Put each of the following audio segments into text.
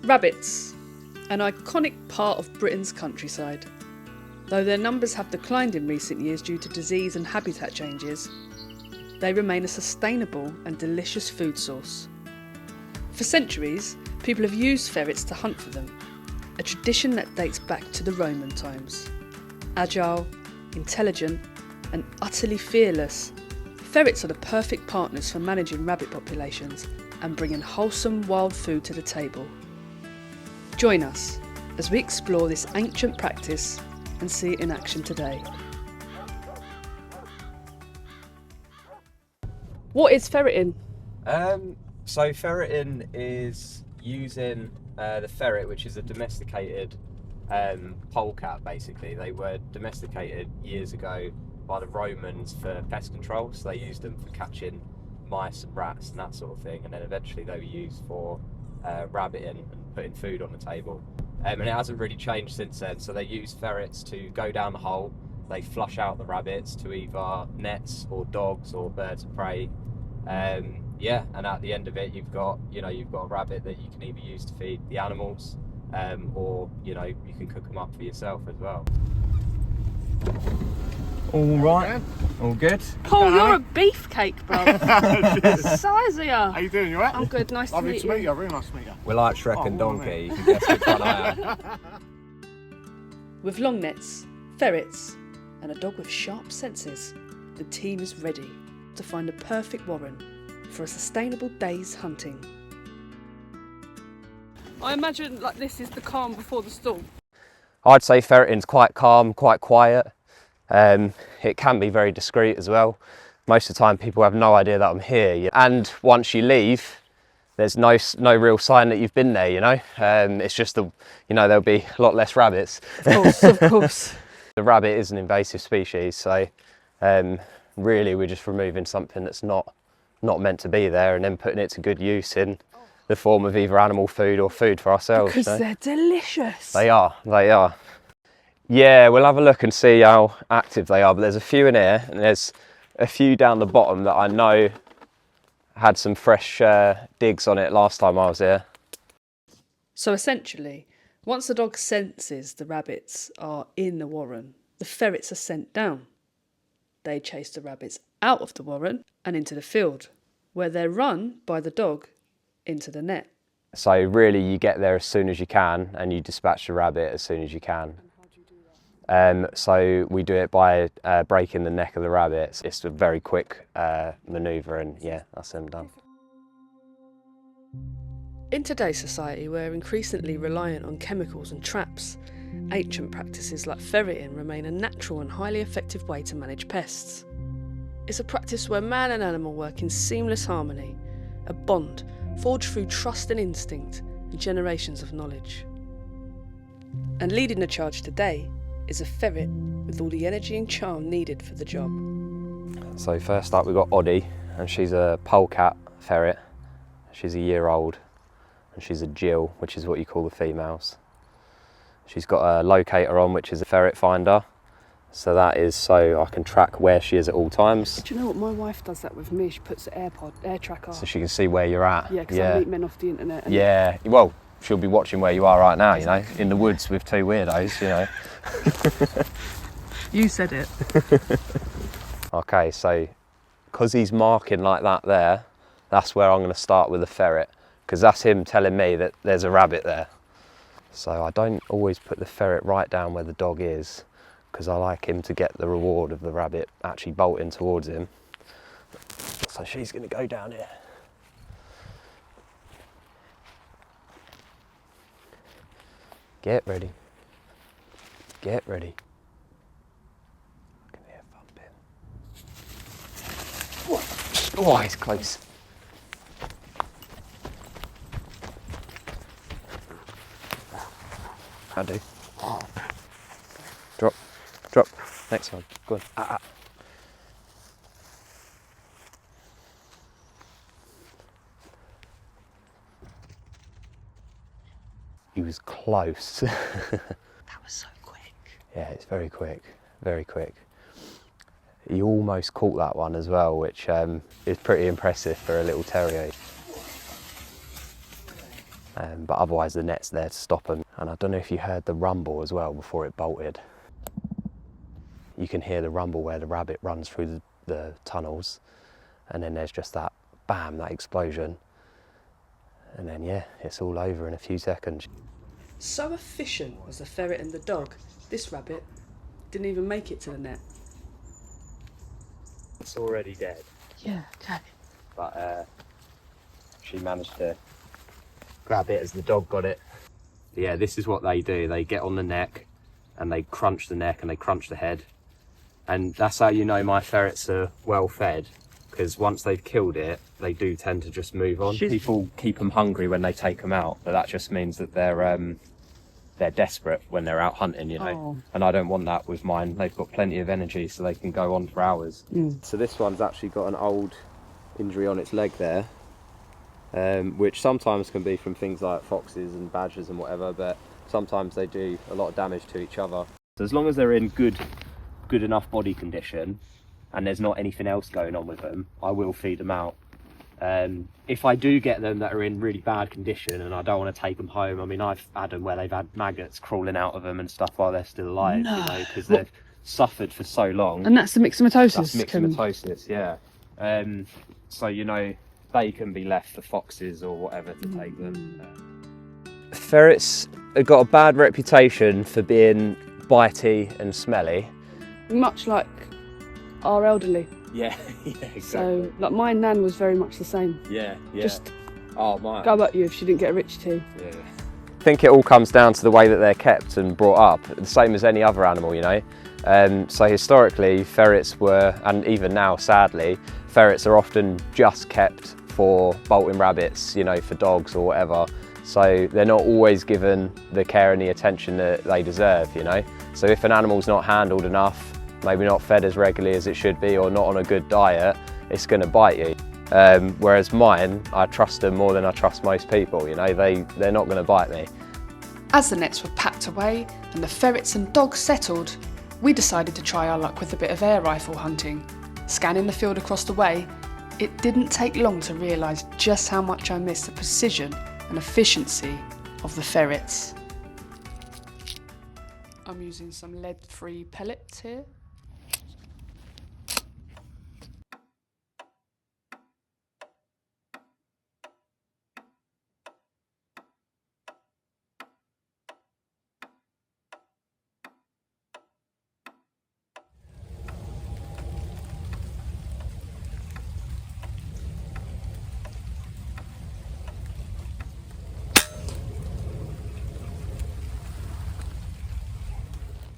Rabbits, an iconic part of Britain's countryside. Though their numbers have declined in recent years due to disease and habitat changes, they remain a sustainable and delicious food source. For centuries, people have used ferrets to hunt for them, a tradition that dates back to the Roman times. Agile, intelligent, and utterly fearless, ferrets are the perfect partners for managing rabbit populations and bringing wholesome wild food to the table. Join us as we explore this ancient practice and see it in action today. What is ferreting? So ferreting is using the ferret, which is a domesticated polecat basically. They were domesticated years ago by the Romans for pest control, so they used them for catching mice and rats and that sort of thing, and then eventually they were used for rabbiting and putting food on the table. And it hasn't really changed since then, so they use ferrets to go down the hole, they flush out the rabbits to either nets or dogs or birds of prey. Yeah, and at the end of it you've got a rabbit that you can either use to feed the animals, or you can cook them up for yourself as well. All right, all good. Paul, you're a beefcake, bro. Size of ya. How you doing? You alright? I'm good. Nice Lovely to meet you. Very nice to meet you. We're like Shrek and Donkey. You can guess which one I am. With long nets, ferrets, and a dog with sharp senses, the team is ready to find the perfect warren for a sustainable day's hunting. I imagine like this is the calm before the storm. I'd say ferreting's quite calm, quite quiet. It can be very discreet as well. Most of the time people have no idea that I'm here, and once you leave there's no real sign that you've been there, it's just there'll be a lot less rabbits. Of course. The rabbit is an invasive species, so really we're just removing something that's not meant to be there and then putting it to good use in the form of either animal food or food for ourselves. Because they're delicious. They are. Yeah, we'll have a look and see how active they are, but there's a few in here and there's a few down the bottom that I know had some fresh digs on it last time I was here. So essentially, once the dog senses the rabbits are in the warren, the ferrets are sent down. They chase the rabbits out of the warren and into the field, where they're run by the dog into the net. So really you get there as soon as you can and you dispatch the rabbit as soon as you can. So we do it by breaking the neck of the rabbit. It's a very quick manoeuvre, and yeah, that's them done. In today's society, we're increasingly reliant on chemicals and traps. Ancient practices like ferreting remain a natural and highly effective way to manage pests. It's a practice where man and animal work in seamless harmony, a bond forged through trust and instinct and generations of knowledge. And leading the charge today is a ferret with all the energy and charm needed for the job. So first up we've got Oddie, and she's a polecat ferret. She's a year old and she's a Jill, which is what you call the females. She's got a locator on, which is a ferret finder. So that is so I can track where she is at all times. Do you know what? My wife does that with me. She puts the air tracker. So she can see where you're at. Yeah, because I meet men off the internet. Yeah, well, she'll be watching where you are right now, in the woods with two weirdos, You said it. Okay, so because he's marking like that there, that's where I'm going to start with the ferret, because that's him telling me that there's a rabbit there. So I don't always put the ferret right down where the dog is, because I like him to get the reward of the rabbit actually bolting towards him. So she's going to go down here. Get ready. Get ready. I can hear thumping. Oh, he's close. I do. Drop. Drop. Next one. Go on. He was close. That was so quick. Yeah, it's very quick, very quick. He almost caught that one as well, which is pretty impressive for a little terrier. but otherwise the net's there to stop them. And I don't know if you heard the rumble as well before it bolted. You can hear the rumble where the rabbit runs through the tunnels, and then there's just that bam, that explosion, and then yeah, it's all over in a few seconds. So efficient was the ferret and the dog, this rabbit didn't even make it to the net. It's already dead. Yeah, okay. But she managed to grab it as the dog got it. Yeah, this is what they do. They get on the neck and they crunch the neck and they crunch the head. And that's how you know my ferrets are well fed, because once they've killed it, they do tend to just move on. People keep them hungry when they take them out, but that just means that they're desperate when they're out hunting, you know. And I don't want that with mine. They've got plenty of energy, so they can go on for hours. So this one's actually got an old injury on its leg there, which sometimes can be from things like foxes and badgers and whatever, but sometimes they do a lot of damage to each other. So as long as they're in good enough body condition and there's not anything else going on with them, I will feed them out. If I do get them that are in really bad condition and I don't want to take them home, I mean, I've had them where they've had maggots crawling out of them and stuff while they're still alive, No. you know, because they've suffered for so long. And that's the myxomatosis? That's myxomatosis, yeah. So, you know, they can be left for foxes or whatever to take them. Ferrets have got a bad reputation for being bitey and smelly. Much like our elderly. Yeah, yeah, exactly. So, like, my nan was very much the same. Yeah. Just oh, my. go at you if she didn't get a rich tea. Yeah. I think it all comes down to the way that they're kept and brought up, the same as any other animal, you know. So historically, ferrets were, and even now, sadly, ferrets are often just kept for bolting rabbits, you know, for dogs or whatever. So they're not always given the care and the attention that they deserve, you know. So if an animal's not handled enough, maybe not fed as regularly as it should be, or not on a good diet, it's going to bite you. Whereas mine, I trust them more than I trust most people, you know, they're not going to bite me. As the nets were packed away and the ferrets and dogs settled, we decided to try our luck with a bit of air rifle hunting. Scanning the field across the way, it didn't take long to realise just how much I missed the precision and efficiency of the ferrets. I'm using some lead-free pellets here.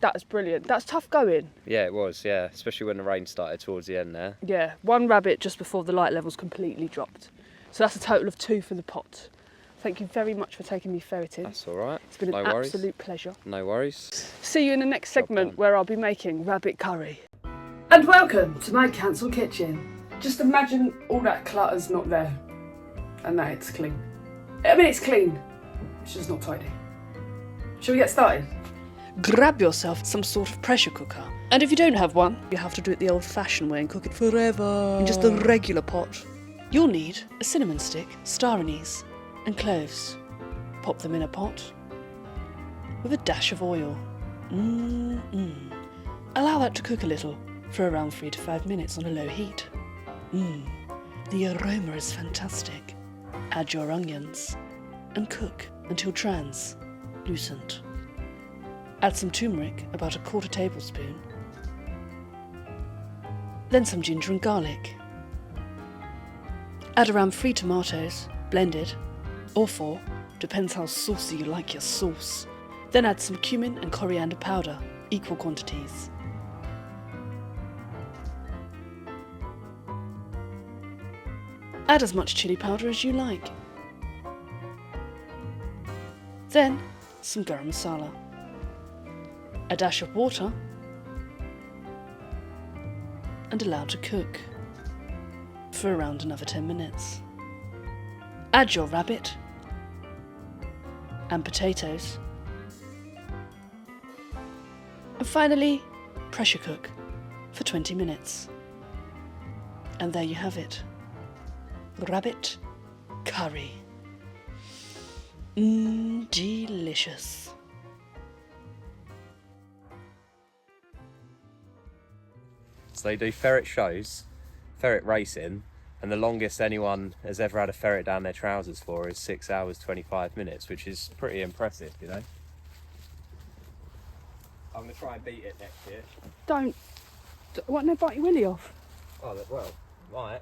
That's brilliant. That's tough going. Yeah, it was, yeah, especially when the rain started towards the end there. Yeah, one rabbit just before the light levels completely dropped. So that's a total of 2 for the pot. Thank you very much for taking me ferreting. That's all right. It's been an absolute pleasure. No worries. See you in the next segment done. where I'll be making rabbit curry. And welcome to my council kitchen. Just imagine all that clutter's not there. And now it's clean. I mean, it's clean. It's just not tidy. Shall we get started? Grab yourself some sort of pressure cooker. And if you don't have one, you have to do it the old-fashioned way and cook it forever in just a regular pot. You'll need a cinnamon stick, star anise, and cloves. Pop them in a pot with a dash of oil. Allow that to cook a little for around 3 to 5 minutes on a low heat. The aroma is fantastic. Add your onions and cook until translucent. Add some turmeric, about 1/4 tablespoon. Then some ginger and garlic. Add around 3 tomatoes, blended, or 4, depends how saucy you like your sauce. Then add some cumin and coriander powder, equal quantities. Add as much chili powder as you like. Then some garam masala. A dash of water, and allow to cook for around another 10 minutes. Add your rabbit and potatoes, and finally pressure cook for 20 minutes. And there you have it, rabbit curry. Delicious. So they do ferret shows, ferret racing, and the longest anyone has ever had a ferret down their trousers for is 6 hours 25 minutes, which is pretty impressive, you know. I'm going to try and beat it next year. Don't. Won't they bite your willy off? Oh, well, might.